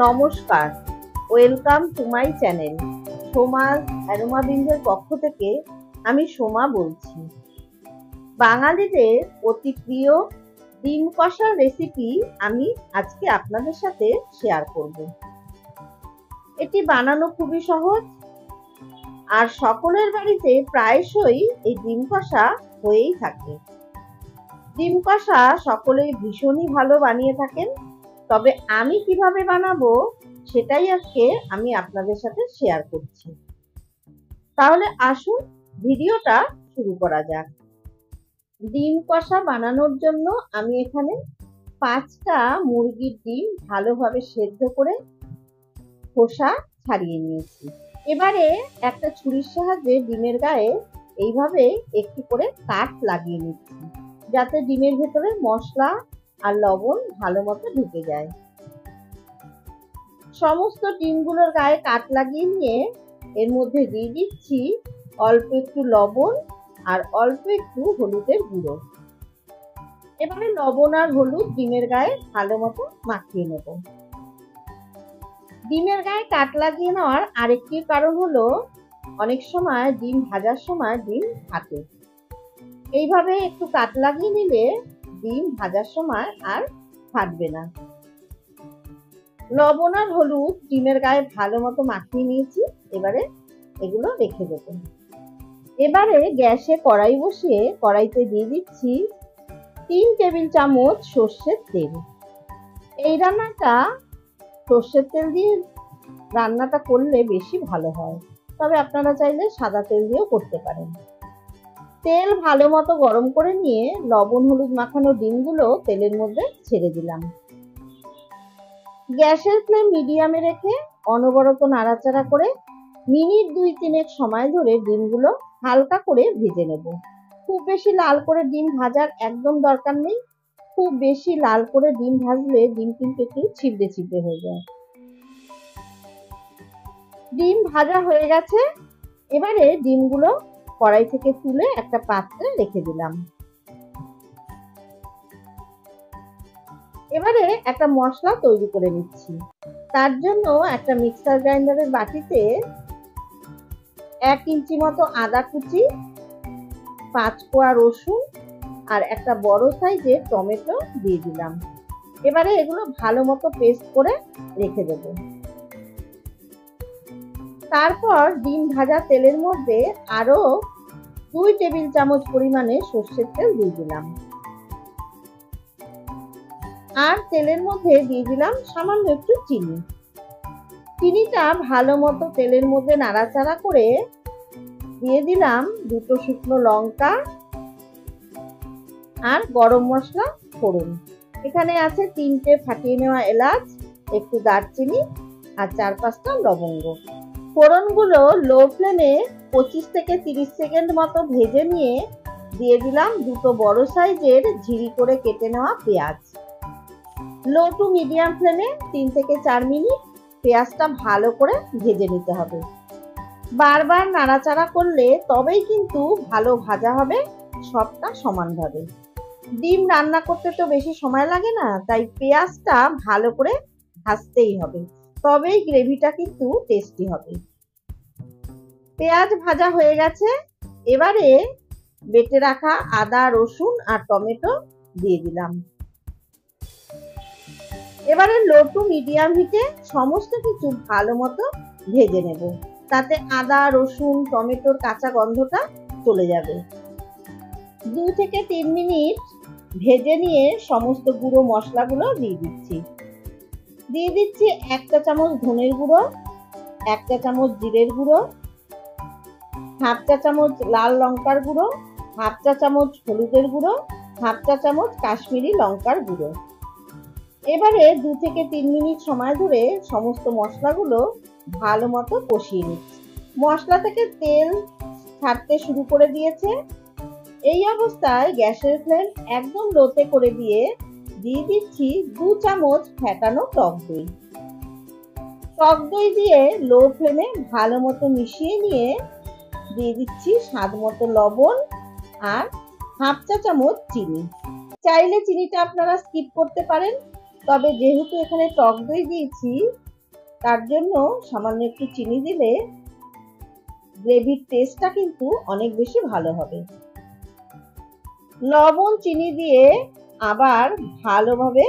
নমস্কার, welcome to my channel. Somas aroma বিন্সের পক্ষ থেকে আমি সোমা বলছি। বাঙালিদের অতি প্রিয় ডিম কষার রেসিপি আমি আজকে আপনাদের সাথে শেয়ার করব। এটি বানানো খুবই সহজ, আর সকলের বাড়িতে প্রায়শই এই ডিম কষা হয়েই থাকে। ডিম কষা সকলেই ভীষণই ভালো বানিয়ে থাকেন, তবে আমি কিভাবে বানাবো সেটাই আজকে আমি আপনাদের সাথে শেয়ার করছি। তাহলে আসুন ভিডিওটা শুরু করা যাক। ডিম কষা বানানোর জন্য আমি এখানে 5টা মুরগির ডিম ভালোভাবে সেদ্ধ করে খোসা ছাড়িয়ে নিয়েছি। এবারে একটা ছুরির সাহায্যে ডিমের গায়ে এইভাবে একটু করে কাট লাগিয়ে নিচ্ছি, যাতে ডিমের ভেতরে মশলা আর লবণ ভালো মতো ঢুকে যায়। সমস্ত ডিমগুলোর গায়ে কাট লাগিয়ে নিয়ে এর মধ্যে দিয়ে দিচ্ছি অল্প একটু লবণ আর অল্প একটু হলুদের গুঁড়ো। এবারে লবণ আর হলুদ ডিমের গায়ে ভালো মতো মাখিয়ে নেব। ডিমের গায়ে কাট লাগিয়ে নেওয়ার আরেকটি কারণ হলো, অনেক সময় ডিম ভাজার সময় ডিম ফাটে। এইভাবে একটু কাট লাগিয়ে নিলে ডিম ভাজার সময় আর ফাটবে না। লবণ আর হলুদ ডিমের গায়ে ভালো মতো মাখিয়ে নিয়েছি, এবারে এগুলো রেখে দেব। এবারে গ্যাসে কড়াই বসিয়ে কড়াইতে দিয়ে দিচ্ছি 3 টেবিল চামচ সর্ষের তেল। এই রান্নাটা সর্ষের তেল দিয়ে রান্নাটা করলে বেশি ভালো হয়, তবে আপনারা চাইলে সাদা তেল দিয়েও করতে পারেন। তেল ভালো মতো গরম করে নিয়ে লবণ হলুদ মাখানো ডিমগুলো তেলের মধ্যে ছেড়ে দিলাম। গ্যাসের ফ্লেম মিডিয়ামে রেখে অনবরত নাড়াচাড়া করে মিনিট 2-3 সময় ধরে ডিমগুলো হালকা করে ভেজে নেব। খুব বেশি লাল করে ডিম ভাজার একদম দরকার নেই। খুব বেশি লাল করে ডিম ভাজলে ডিম কিন্তু একটু ছিবড়ে ছিবড়ে হয়ে যায়। ডিম ভাজা হয়ে গেছে, এবারে ডিমগুলো কড়াই থেকে তুলে একটা পাত্রে রেখে দিলাম। এবারে একটা মশলা তৈরি করে নিচ্ছি। তার জন্য একটা মিক্সার গ্রাইন্ডারের বাটিতে 1 ইঞ্চি মতো আদা কুচি, 5 কোয়া রসুন আর একটা বড় সাইজের টমেটো দিয়ে দিলাম। এবারে এগুলো ভালো মতো পেস্ট করে রেখে দেব। তারপর ডিম ভাজা তেলের মধ্যে আরো 2 টেবিল চামচ পরিমাণে সর্ষের তেল দিয়ে দিলাম। আর তেলের মধ্যে দিয়ে দিলাম সামান্য একটু চিনি। চিনিটা ভালো মতো তেলের মধ্যে নাড়াচাড়া করে দিয়ে দিলাম 2টো শুকনো লঙ্কা আর গরম মশলা ফোড়ন। এখানে আছে 3টে ফাটিয়ে নেওয়া এলাচ, একটু দারচিনি আর 4-5টা লবঙ্গ। ফোড়নগুলো লো ফ্লেমে 25 থেকে 30 সেকেন্ড মতো ভেজে নিয়ে দিয়ে দিলাম 2টো বড় সাইজের ঝিরি করে কেটে নেওয়া পেঁয়াজ। লো টু মিডিয়াম ফ্লেমে 3 থেকে 4 মিনিট পেঁয়াজটা ভালো করে ভেজে নিতে হবে। বারবার নাড়াচাড়া করলে তবেই কিন্তু ভালো ভাজা হবে, সবটা সমানভাবে। ডিম রান্না করতে তো বেশি সময় লাগে না, তাই পেঁয়াজটা ভালো করে ভাজতেই হবে, তবেই গ্রেভিটা কিন্তু টেস্টি হবে। পেঁয়াজ ভাজা হয়ে গেছে, এবারে বেটে রাখা আদা রসুন আর টমেটো দিয়ে দিলাম। এবারে লো টু মিডিয়াম হিটে সমস্ত কিছু ভালো মতো ভেজে নেব, তাতে আদা রসুন টমেটোর কাঁচা গন্ধটা চলে যাবে। 2 থেকে 3 মিনিট ভেজে নিয়ে সমস্ত গুঁড়ো মশলাগুলো দিয়ে দিচ্ছি। দিয়ে দিচ্ছি 1 চা চামচ ধনের গুঁড়ো, 1 চা চামচ জিরের গুঁড়ো, 1/2 চা চামচ লাল লঙ্কার গুঁড়ো, 1/2 চা চামচ হলুদের গুঁড়ো, 1/2 চা চামচ কাশ্মীরি লঙ্কার গুঁড়ো। এবারে 2 থেকে 3 মিনিট সময় ধরে সমস্ত মশলাগুলো ভালো মতো কষিয়ে নিচ্ছি। মশলা থেকে তেল ছাড়তে শুরু করে দিয়েছে। এই অবস্থায় গ্যাসের ফ্লেম একদম লোতে করে দিয়ে দিচ্ছি 2 চামচ ফেটানো টক দই। টক দই দিয়ে লো ফ্লেমে ভালো মতো মিশিয়ে নিয়ে দিয়ে দিচ্ছি স্বাদ মতো লবণ আর 1/2 চা চামচ চিনি। চাইলে চিনিটা আপনারা স্কিপ করতে পারেন, তবে যেহেতু এখানে টক দই দিয়েছি তার জন্য সামান্য একটু চিনি দিলে গ্রেভির টেস্টটা কিন্তু অনেক বেশি ভালো হবে। লবণ চিনি দিয়ে আবার ভালোভাবে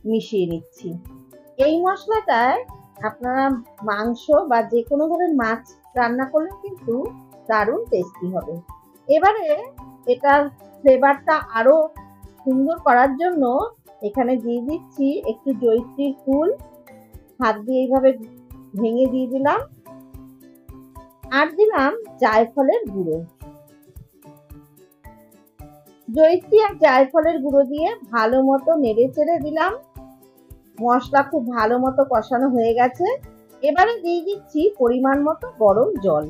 মিশিয়ে নিচ্ছি। এই মশলাটায় আপনারা মাংস বা যে কোনো ধরনের মাছ রান্না করলে কিন্তু দারুণ টেস্টি হবে। এবারে এটার ফ্লেভারটা আরো সুন্দর করার জন্য এখানে দিয়ে দিচ্ছি একটু জয়িত্রীর ফুল, হাত দিয়ে এইভাবে ভেঙে দিয়ে দিলাম, আর দিলাম জায়ফলের গুঁড়ো। জয়িত্রী আর জায়ফলের গুঁড়ো দিয়ে ভালো মতো নেড়ে চেড়ে দিলাম। মশলা খুব ভালো মতো কষানো হয়ে গেছে। এবারে দিয়ে দিচ্ছি পরিমাণ মতো গরম জল।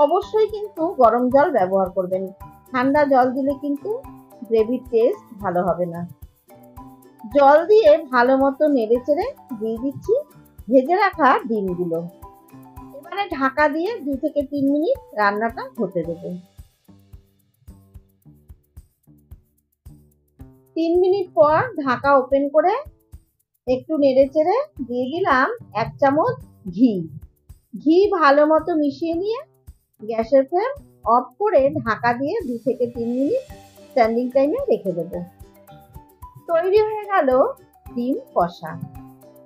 অবশ্যই কিন্তু গরম জল ব্যবহার করবেন, ঠান্ডা জল দিলে কিন্তু গ্রেভির টেস্ট ভালো হবে না। জল দিয়ে ভালো মতো নেড়ে চেড়ে দিয়ে দিচ্ছি ভেজে রাখা ডিমগুলো। এবারে ঢাকা দিয়ে 2 থেকে 3 মিনিট রান্নাটা হতে দেব। 3 মিনিট পর ঢাকা ওপেন করে একটু নেড়ে চেড়ে দিয়ে দিলাম 1 চামচ ঘি। ঘি ভালো মতো মিশিয়ে নিয়ে গ্যাসের ফ্লেম অফ করে ঢাকা দিয়ে 2 থেকে 3 মিনিট স্ট্যান্ডিং টাইমে রেখে দেব। তৈরি হয়ে গেল ডিম কষা।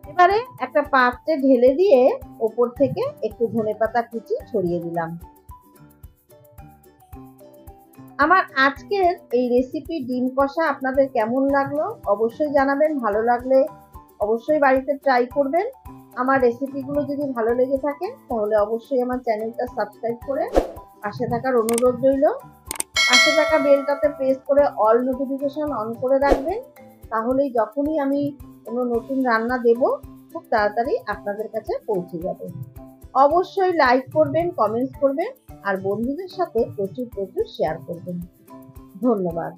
এবারে একটা পাত্রে ঢেলে দিয়ে ওপর থেকে একটু ধনেপাতা কুচি ছড়িয়ে দিলাম। আমার আজকের এই রেসিপি ডিম কষা আপনাদের কেমন লাগলো অবশ্যই জানাবেন। ভালো লাগলে অবশ্যই বাড়িতে ট্রাই করবেন। আমার রেসিপিগুলো যদি ভালো লেগে থাকে তাহলে অবশ্যই আমার চ্যানেলটা সাবস্ক্রাইব করে পাশে থাকার অনুরোধ রইল। পাশে থাকা বেলটাতে প্রেস করে অল নোটিফিকেশন অন করে রাখবেন, তাহলেই যখনই আমি কোনো নতুন রান্না দেব খুব তাড়াতাড়ি আপনাদের কাছে পৌঁছে যাবে। অবশ্যই লাইক করবেন, কমেন্টস করবেন আর বন্ধুদের সাথে প্রচুর শেয়ার করবেন। ধন্যবাদ।